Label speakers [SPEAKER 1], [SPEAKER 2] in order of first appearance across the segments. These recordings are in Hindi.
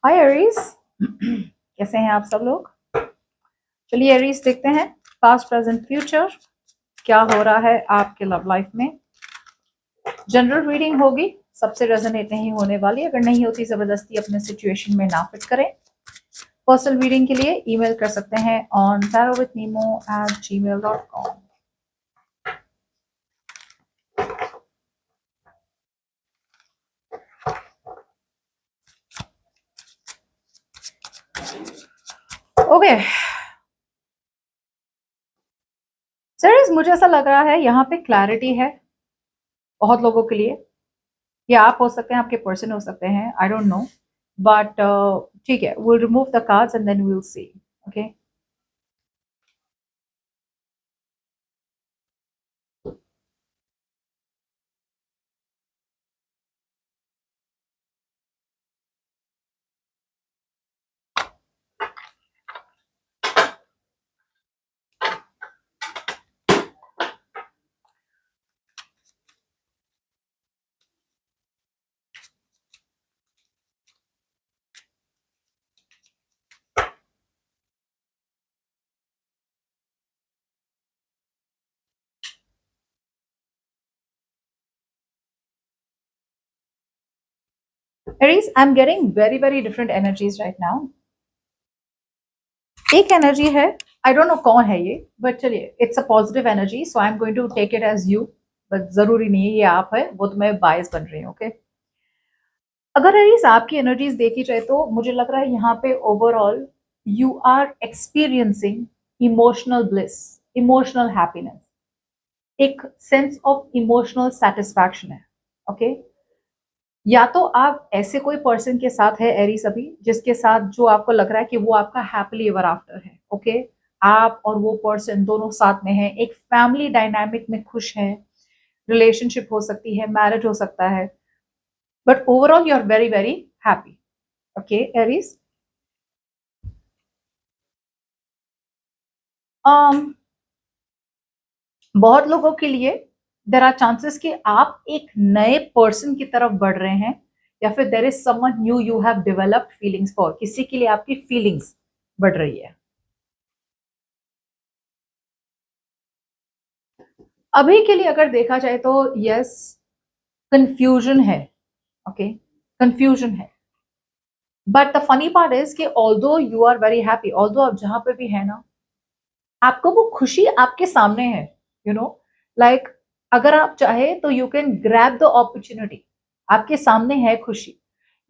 [SPEAKER 1] हाय एरीज। कैसे हैं आप सब लोग? चलिए एरीज देखते हैं पास्ट प्रेजेंट फ्यूचर क्या हो रहा है आपके लव लाइफ में। जनरल रीडिंग होगी, सबसे रेजोनेट नहीं होने वाली। अगर नहीं होती जबरदस्ती अपने सिचुएशन में ना फिट करें। पर्सनल रीडिंग के लिए ईमेल कर सकते हैं ऑन tarotwithnemo@gmail.com। ओके सर, मुझे ऐसा लग रहा है यहाँ पे क्लैरिटी है बहुत लोगों के लिए। ये आप हो सकते हैं, आपके पर्सन हो सकते हैं, आई डोंट नो, बट ठीक है, will remove the cards and then will see. Okay, Aries, I'm getting very different energies right now. एक एनर्जी है, आई डोंट नो कौन है ये, बट चलिए it's a positive energy, so I am going to take it as you. But जरूरी नहीं है ये आप है, वो तो मैं बायस बन रही हूँ। ओके, अगर एरीज आपकी एनर्जीज देखी जाए तो मुझे लग रहा है यहाँ पे overall you are experiencing emotional bliss, emotional happiness, एक सेंस ऑफ इमोशनल सेटिस्फैक्शन है। ओके, या तो आप ऐसे कोई पर्सन के साथ है एरीज अभी, जिसके साथ जो आपको लग रहा है कि वो आपका हैप्पीली एवर आफ्टर है। ओके, आप और वो पर्सन दोनों साथ में हैं, एक फैमिली डायनामिक में खुश हैं। रिलेशनशिप हो सकती है, मैरिज हो सकता है, but overall you are very happy. Okay Aries, बहुत लोगों के लिए देर आर चांसेस कि आप एक नए पर्सन की तरफ बढ़ रहे हैं, या फिर there is someone new you have developed feelings for, किसी के लिए आपकी फीलिंग्स बढ़ रही है। अभी के लिए अगर देखा जाए तो यस, कंफ्यूजन है। ओके, कंफ्यूजन है, but the funny part is कि although you are very happy, although आप जहां पे भी है ना, आपको वो खुशी आपके सामने है। यू नो, लाइक अगर आप चाहे तो you can grab the opportunity, आपके सामने है खुशी,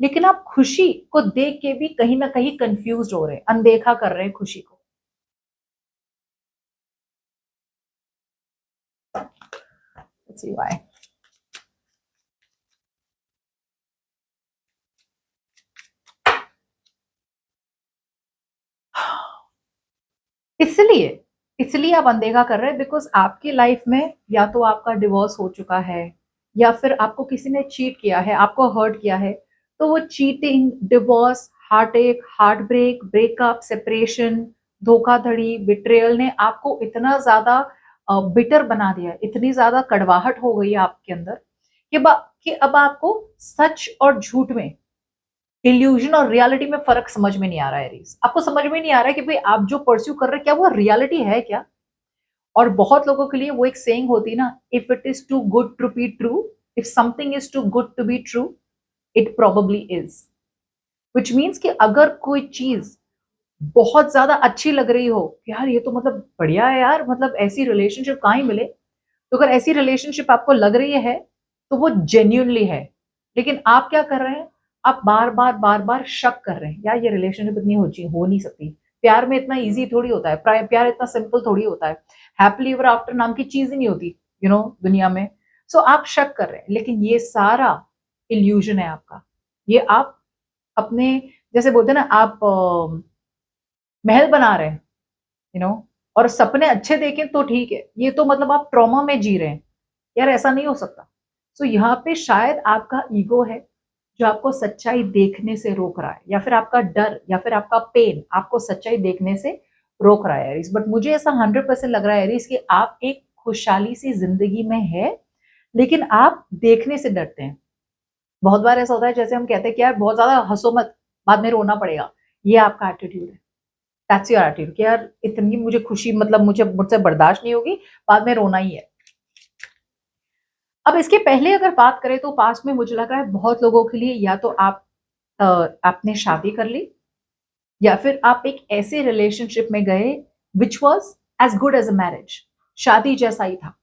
[SPEAKER 1] लेकिन आप खुशी को देख के भी कहीं ना कहीं कंफ्यूज हो रहे हैं, अनदेखा कर रहे हैं खुशी को। Let's see why. इसलिए इसलिए आप अनदेखा कर रहे हैं बिकॉज आपकी लाइफ में या तो आपका डिवोर्स हो चुका है, या फिर आपको किसी ने चीट किया है, आपको हर्ट किया है। तो वो चीटिंग, डिवोर्स, हार्ट एक, हार्ट ब्रेक, ब्रेकअप, सेपरेशन, धोखाधड़ी, बिट्रेयल ने आपको इतना ज्यादा बिटर बना दिया, इतनी ज्यादा कड़वाहट हो गई है आपके अंदर कि अब आपको सच और झूठ में, इल्यूजन और रियलिटी में फर्क समझ में नहीं आ रहा है। रीज, आपको समझ में नहीं आ रहा है कि भाई आप जो परस्यू कर रहे हैं क्या वो रियलिटी है क्या। और बहुत लोगों के लिए वो एक सेइंग होती है ना, if it is too good to be true, if something is too good to be true, it probably is. Which means कि अगर कोई चीज बहुत ज्यादा अच्छी लग रही हो, यार ये तो मतलब बढ़िया है यार, मतलब ऐसी रिलेशनशिप कहाँ ही मिले, तो अगर ऐसी रिलेशनशिप आपको लग रही है तो वो जेन्यूनली है। लेकिन आप क्या कर रहे हैं, आप बार बार शक कर रहे हैं, यार ये रिलेशनशिप इतनी हो नहीं सकती। प्यार में इतना इजी थोड़ी होता है, प्यार इतना सिंपल थोड़ी होता है। हैप्पीली एवर आफ्टर नाम की चीज ही नहीं होती दुनिया में। सो आप शक कर रहे हैं, लेकिन ये सारा इल्यूजन है आपका। ये आप अपने, जैसे बोलते हैं ना, आप महल बना रहे हैं, और सपने अच्छे देखें तो ठीक है, ये तो मतलब आप ट्रॉमा में जी रहे हैं। यार ऐसा नहीं हो सकता। सो यहाँ पे शायद आपका ईगो है जो आपको सच्चाई देखने से रोक रहा है, या फिर आपका डर, या फिर आपका पेन आपको सच्चाई देखने से रोक रहा है एरीज। बट मुझे ऐसा 100% लग रहा है एरीज कि आप एक खुशहाली सी जिंदगी में है, लेकिन आप देखने से डरते हैं। बहुत बार ऐसा होता है, जैसे हम कहते हैं कि यार बहुत ज्यादा हंसो मत, बाद में रोना पड़ेगा। ये आपका एटीट्यूड है। दैट्स योर एटीट्यूड कि यार इतनी मुझे खुशी मतलब मुझसे बर्दाश्त नहीं होगी, बाद में रोना ही है। अब इसके पहले अगर बात करें तो पास्ट में मुझे लग रहा है बहुत लोगों के लिए या तो आपने शादी कर ली या फिर आप एक ऐसे रिलेशनशिप में गए which was as good as a marriage, शादी जैसा ही था।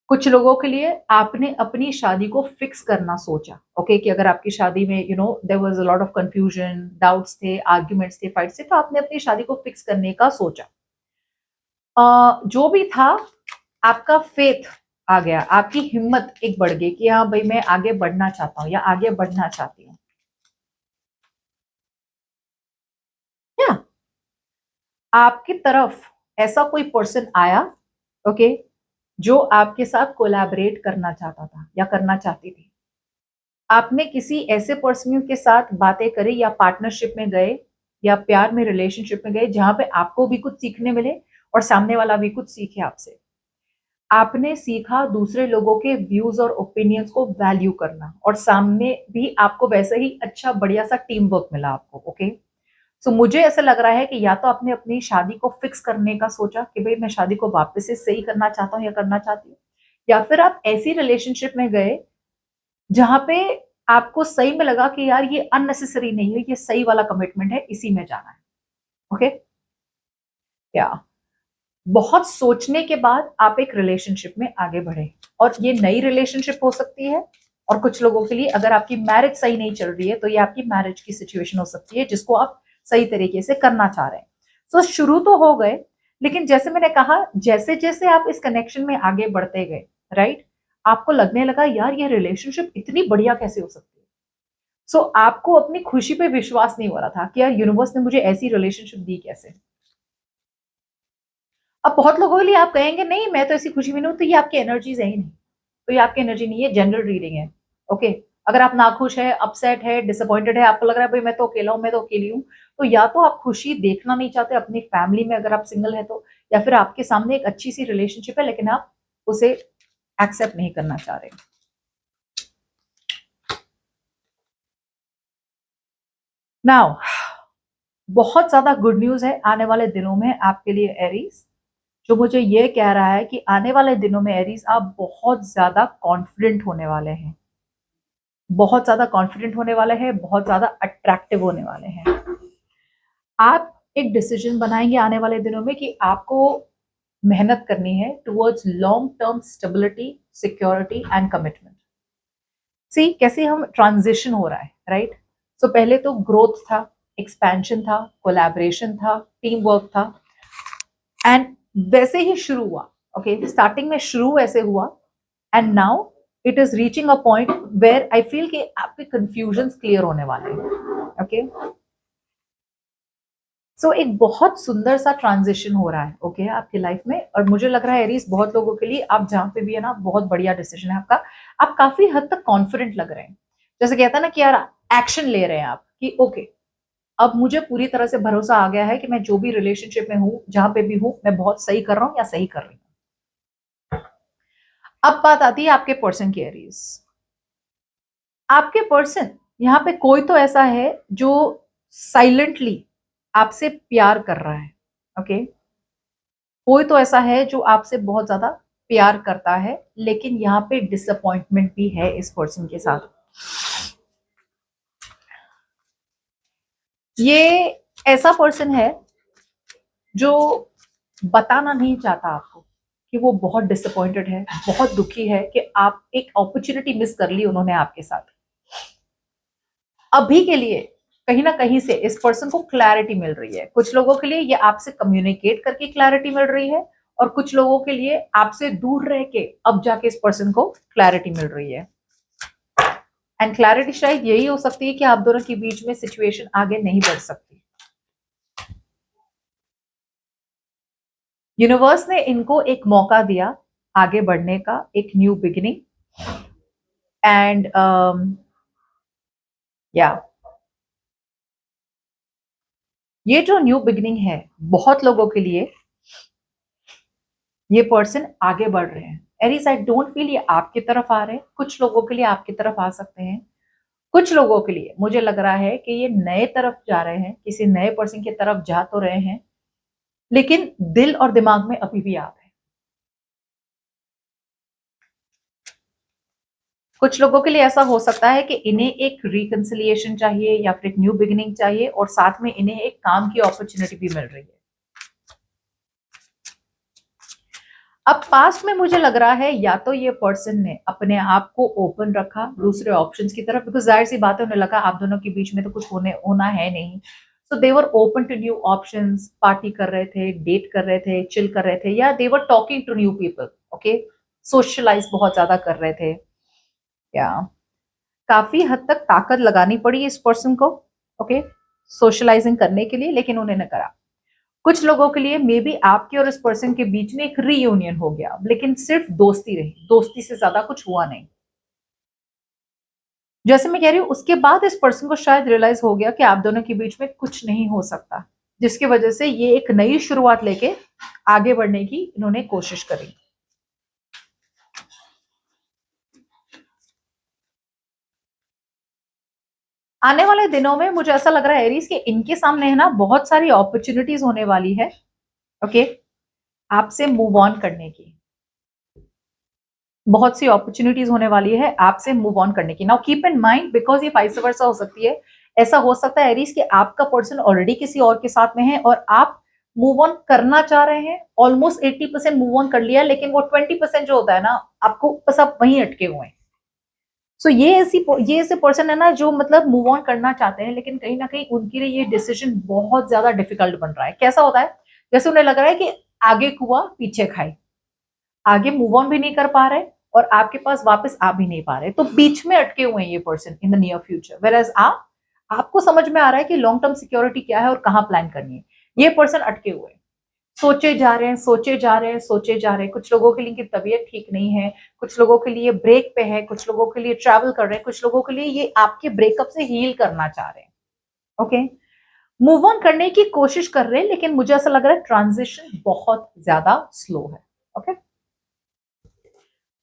[SPEAKER 1] कुछ लोगों के लिए आपने अपनी शादी को फिक्स करना सोचा, ओके कि अगर आपकी शादी में there was a lot of confusion, doubts थे, आर्ग्यूमेंट्स थे, फाइट्स थे, तो आपने अपनी शादी को फिक्स करने का सोचा। जो भी था, आपका फेथ आ गया, आपकी हिम्मत एक बढ़ गई कि हाँ भाई मैं आगे बढ़ना चाहता हूँ या आगे बढ़ना चाहती हूँ। या आपकी तरफ ऐसा कोई पर्सन आया, ओके, जो आपके साथ कोलैबोरेट करना चाहता था या करना चाहती थी। आपने किसी ऐसे पर्सन के साथ बातें करी या पार्टनरशिप में गए या प्यार में रिलेशनशिप में गए जहां पे आपको भी कुछ सीखने मिले और सामने वाला भी कुछ सीखे आपसे। आपने सीखा दूसरे लोगों के व्यूज और ओपिनियंस को वैल्यू करना और सामने भी आपको वैसे ही अच्छा बढ़िया सा टीम वर्क मिला आपको, ओके। सो मुझे ऐसा लग रहा है कि या तो आपने अपनी शादी को फिक्स करने का सोचा कि भाई मैं शादी को वापस से सही करना चाहता हूँ या करना चाहती हूँ, या फिर आप ऐसी रिलेशनशिप में गए जहाँ पे आपको सही में लगा कि यार ये अननेसेसरी नहीं है, ये सही वाला कमिटमेंट है, इसी में जाना है, ओके। या बहुत सोचने के बाद आप एक रिलेशनशिप में आगे बढ़े और ये नई रिलेशनशिप हो सकती है। और कुछ लोगों के लिए अगर आपकी मैरिज सही नहीं चल रही है तो ये आपकी मैरिज की सिचुएशन हो सकती है जिसको आप सही तरीके से करना चाह रहे हैं। तो शुरू तो हो गए, लेकिन जैसे मैंने कहा जैसे जैसे आप इस कनेक्शन में आगे बढ़ते गए, राइट, आपको लगने लगा यार ये रिलेशनशिप इतनी बढ़िया कैसे हो सकती है। सो आपको अपनी खुशी पे विश्वास नहीं हो रहा था कि यार यूनिवर्स ने मुझे ऐसी रिलेशनशिप दी कैसे। अब बहुत लोगों के लिए आप कहेंगे नहीं मैं तो ऐसी खुशी में नहीं हूँ, तो ये आपकी एनर्जीज है ही नहीं। तो ये आपकी एनर्जी नहीं है, जनरल रीडिंग है, ओके। अगर आप नाखुश है, अपसेट है, डिसअपॉइंटेड है, आपको लग रहा है भाई मैं तो अकेला हूँ, मैं तो अकेली हूँ, तो या तो आप खुशी देखना नहीं चाहते अपनी फैमिली में अगर आप सिंगल है तो, या फिर आपके सामने एक अच्छी सी रिलेशनशिप है लेकिन आप उसे एक्सेप्ट नहीं करना चाह रहे। नाउ बहुत ज्यादा गुड न्यूज है आने वाले दिनों में आपके लिए एरीज, जो मुझे ये कह रहा है कि आने वाले दिनों में एरीज आप बहुत ज्यादा कॉन्फिडेंट होने वाले हैं, बहुत ज्यादा कॉन्फिडेंट होने वाले हैं, बहुत ज्यादा अट्रैक्टिव होने वाले हैं। आप एक डिसीजन बनाएंगे आने वाले दिनों में कि आपको मेहनत करनी है towards long term stability, security and commitment. See कैसे हम ट्रांजिशन हो रहा है, राइट। सो पहले तो ग्रोथ था, एक्सपेंशन था, कोलैबोरेशन था, टीम वर्क था, एंड वैसे ही शुरू हुआ, ओके, स्टार्टिंग में शुरू वैसे हुआ, and now it is reaching a point where I feel कि आपके कंफ्यूजन क्लियर होने वाले हैं, ओके। सो एक बहुत सुंदर सा ट्रांजिशन हो रहा है, ओके, आपकी लाइफ में। और मुझे लग रहा है एरीज बहुत लोगों के लिए आप जहाँ पे भी है ना, बहुत बढ़िया डिसीजन है आपका। आप काफी हद तक कॉन्फिडेंट लग रहे हैं, जैसे कहता है ना कि यार एक्शन ले रहे हैं आप कि ओके अब मुझे पूरी तरह से भरोसा आ गया है कि मैं जो भी रिलेशनशिप में हूँ, जहां पे भी हूँ, मैं बहुत सही कर रहा हूँ या सही कर रही हूँ। अब बात आती है आपके पर्सन की एरीज। आपके पर्सन यहाँ पे कोई तो ऐसा है जो साइलेंटली आपसे प्यार कर रहा है, ओके। कोई तो ऐसा है जो आपसे बहुत ज्यादा प्यार करता है, लेकिन यहाँ पे डिसअपॉइंटमेंट भी है इस पर्सन के साथ। ये ऐसा पर्सन है जो बताना नहीं चाहता आपको कि वो बहुत डिसअपॉइंटेड है, बहुत दुखी है कि आप एक अपॉर्चुनिटी मिस कर ली उन्होंने आपके साथ। अभी के लिए कहीं ना कहीं से इस पर्सन को क्लैरिटी मिल रही है। कुछ लोगों के लिए ये आपसे कम्युनिकेट करके क्लैरिटी मिल रही है और कुछ लोगों के लिए आपसे दूर रह के अब जाके इस पर्सन को क्लैरिटी मिल रही है। एंड क्लैरिटी शायद यही हो सकती है कि आप दोनों के बीच में सिचुएशन आगे नहीं बढ़ सकती। यूनिवर्स ने इनको एक मौका दिया आगे बढ़ने का, एक न्यू बिगिनिंग, एंड या ये जो न्यू बिगिनिंग है बहुत लोगों के लिए, ये पर्सन आगे बढ़ रहे हैं। एरीज आई डोंट फील ये आपकी तरफ आ रहे हैं, कुछ लोगों के लिए आपकी तरफ आ सकते हैं। कुछ लोगों के लिए मुझे लग रहा है कि ये नए तरफ जा रहे हैं, किसी नए पर्सन की तरफ जा तो रहे हैं, लेकिन दिल और दिमाग में अभी भी आप हैं। कुछ लोगों के लिए ऐसा हो सकता है कि इन्हें एक रिकंसिलिएशन चाहिए या फिर एक न्यू बिगिनिंग चाहिए, और साथ में इन्हें एक काम की अपॉर्चुनिटी भी मिल रही है। अब पास्ट में मुझे लग रहा है या तो ये पर्सन ने अपने आप को ओपन रखा दूसरे ऑप्शंस की तरफ, बिकॉज जाहिर सी बात है उन्हें लगा आप दोनों के बीच में तो कुछ होना है नहीं, so they were open to new options, party कर रहे थे, डेट कर रहे थे, चिल कर रहे थे, या they were talking to new people. Okay, socialise बहुत ज्यादा कर रहे थे, या काफी हद तक ताकत लगानी पड़ी इस पर्सन को, ओके, सोशलाइजिंग करने के लिए, लेकिन उन्होंने करा। कुछ लोगों के लिए मे बी आपके और इस पर्सन के बीच में एक रीयूनियन हो गया, लेकिन सिर्फ दोस्ती रही, दोस्ती से ज्यादा कुछ हुआ नहीं। जैसे मैं कह रही हूँ, उसके बाद इस पर्सन को शायद रियलाइज हो गया कि आप दोनों के बीच में कुछ नहीं हो सकता, जिसकी वजह से ये एक नई शुरुआत लेके आगे बढ़ने की इन्होंने कोशिश करी। आने वाले दिनों में मुझे ऐसा लग रहा है एरीज कि इनके सामने है ना बहुत सारी अपॉर्चुनिटीज होने वाली है, ओके, आपसे मूव ऑन करने की। बहुत सी अपॉर्चुनिटीज होने वाली है आपसे मूव ऑन करने की। Now keep in mind, because ये वाइस वर्सा हो सकती है, ऐसा हो सकता है एरीज कि आपका पर्सन ऑलरेडी किसी और के साथ में है और आप मूव ऑन करना चाह रहे हैं, ऑलमोस्ट 80% मूव ऑन कर लिया, लेकिन वो 20% जो होता है ना, आपको बस आप वहीं अटके हुए हैं। सो ये ऐसे पर्सन है ना जो मतलब मूव ऑन करना चाहते हैं, लेकिन कहीं ना कहीं उनके लिए ये डिसीजन बहुत ज्यादा डिफिकल्ट बन रहा है। कैसा होता है, जैसे उन्हें लग रहा है कि आगे कुआ पीछे खाई, आगे मूव ऑन भी नहीं कर पा रहे और आपके पास वापस आ भी नहीं पा रहे, तो बीच में अटके हुए हैं ये person in the near future. Whereas आपको समझ में आ रहा है कि लॉन्ग टर्म सिक्योरिटी क्या है और कहाँ प्लान करनी है, ये पर्सन अटके हुए हैं, सोचे जा रहे हैं, सोचे जा रहे हैं, सोचे जा रहे हैं। कुछ लोगों के लिए इनकी तबीयत ठीक नहीं है, कुछ लोगों के लिए ब्रेक पे है, कुछ लोगों के लिए ट्रैवल कर रहे हैं, कुछ लोगों के लिए ये आपके ब्रेकअप से हील करना चाह रहे हैं, ओके, मूव ऑन करने की कोशिश कर रहे हैं, लेकिन मुझे ऐसा लग रहा है ट्रांजिशन बहुत ज्यादा स्लो है, okay.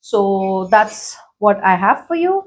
[SPEAKER 1] So that's what I have for you.